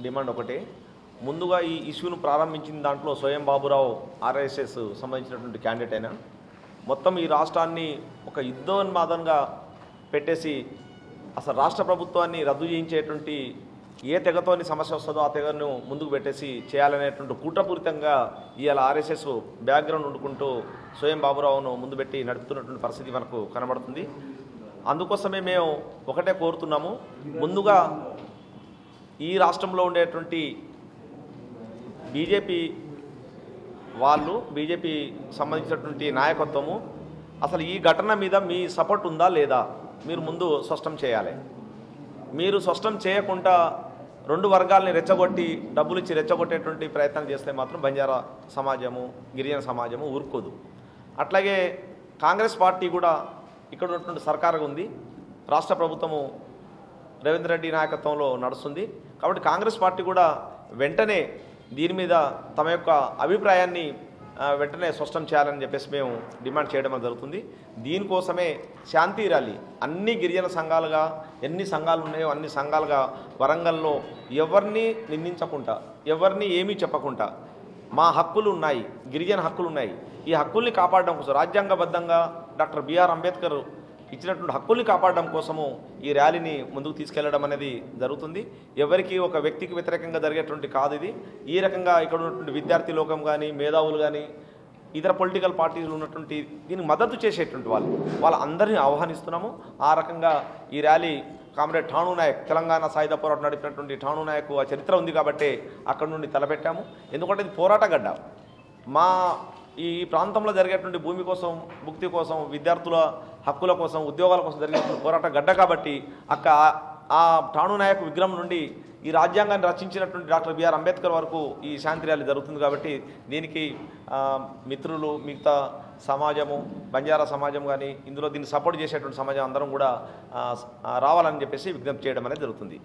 Demand ఒకటే. ముందుగా ఈ ఇష్యూను ప్రారంభించిన దాంట్లో స్వయం బాబురావు ఆర్ఎస్ఎస్ సంబంధించినటువంటి క్యాండిడేట్ అయినా మొత్తం ఈ రాష్ట్రాన్ని ఒక యుద్ధోన్మాదంగా పెట్టేసి అసలు రాష్ట్ర ప్రభుత్వాన్ని రద్దు చేయించేటువంటి ఏ తెగతోని సమస్య వస్తుందో ఆ తెగను ముందుకు పెట్టేసి చేయాలనేటువంటి కుట్రపూరితంగా ఇవాళ ఆర్ఎస్ఎస్ బ్యాక్గ్రౌండ్ వండుకుంటూ స్వయం బాబురావును ముందు పెట్టి నడుపుతున్నటువంటి పరిస్థితి మనకు కనబడుతుంది. అందుకోసమే మేము ఒకటే కోరుతున్నాము, ముందుగా ఈ రాష్ట్రంలో ఉండేటువంటి బీజేపీ సంబంధించినటువంటి నాయకత్వము అసలు ఈ ఘటన మీద మీ సపోర్ట్ ఉందా లేదా మీరు ముందు స్పష్టం చేయాలి. మీరు స్పష్టం చేయకుండా రెండు వర్గాలని రెచ్చగొట్టి డబ్బులు ఇచ్చి రెచ్చగొట్టేటువంటి ప్రయత్నం చేస్తే మాత్రం బంజారా సమాజము గిరిజన సమాజము ఊరుకోదు. అట్లాగే కాంగ్రెస్ పార్టీ కూడా ఇక్కడ ఉన్నటువంటి సర్కారుగా ఉంది, రాష్ట్ర ప్రభుత్వము రేవంత్ రెడ్డి నాయకత్వంలో నడుస్తుంది. కాబట్టి కాంగ్రెస్ పార్టీ కూడా వెంటనే దీని మీద తమ యొక్క అభిప్రాయాన్ని వెంటనే స్పష్టం చేయాలని చెప్పేసి మేము డిమాండ్ చేయడం జరుగుతుంది. దీనికోసమే శాంతి ర్యాలీ అన్ని గిరిజన సంఘాలుగా ఎన్ని సంఘాలు ఉన్నాయో అన్ని సంఘాలుగా వరంగల్లో ఎవరిని నిందించకుండా ఎవరిని ఏమీ చెప్పకుండా మా హక్కులు ఉన్నాయి, గిరిజన హక్కులు ఉన్నాయి, ఈ హక్కుల్ని కాపాడడం కోసం రాజ్యాంగబద్ధంగా డాక్టర్ బిఆర్ అంబేద్కర్ ఇచ్చినటువంటి హక్కుల్ని కాపాడడం కోసము ఈ ర్యాలీని ముందుకు తీసుకెళ్లడం అనేది జరుగుతుంది. ఎవరికి ఒక వ్యక్తికి వ్యతిరేకంగా జరిగేటువంటి కాదు ఇది. ఈ రకంగా ఇక్కడ ఉన్నటువంటి విద్యార్థి లోకం కానీ మేధావులు కానీ ఇతర పొలిటికల్ పార్టీలు ఉన్నటువంటి దీనికి మద్దతు చేసేటువంటి వాళ్ళందరినీ ఆహ్వానిస్తున్నాము. ఆ రకంగా ఈ ర్యాలీ కామ్రేడ్ ఠాణూ నాయక్ తెలంగాణ సాయుధ పోరాటం నడిపినటువంటి ఠాణూ నాయక్ ఆ చరిత్ర ఉంది కాబట్టి అక్కడ నుండి తలపెట్టాము. ఎందుకంటే ఇది పోరాట గడ్డ. మా ఈ ప్రాంతంలో జరిగేటువంటి భూమి కోసం ముక్తి కోసం విద్యార్థుల హక్కుల కోసం ఉద్యోగాల కోసం జరిగేటువంటి పోరాట గడ్డ కాబట్టి ఆ ఠాణూ నాయక్ విగ్రహం నుండి ఈ రాజ్యాంగాన్ని రచించినటువంటి డాక్టర్ బిఆర్ అంబేద్కర్ వరకు ఈ శాంతి ర్యాలీ జరుగుతుంది. కాబట్టి దీనికి మిత్రులు మిగతా సమాజము బంజారా సమాజం కానీ ఇందులో దీన్ని సపోర్ట్ చేసేటువంటి సమాజం అందరం కూడా రావాలని చెప్పేసి విజ్ఞప్తి చేయడం అనేది జరుగుతుంది.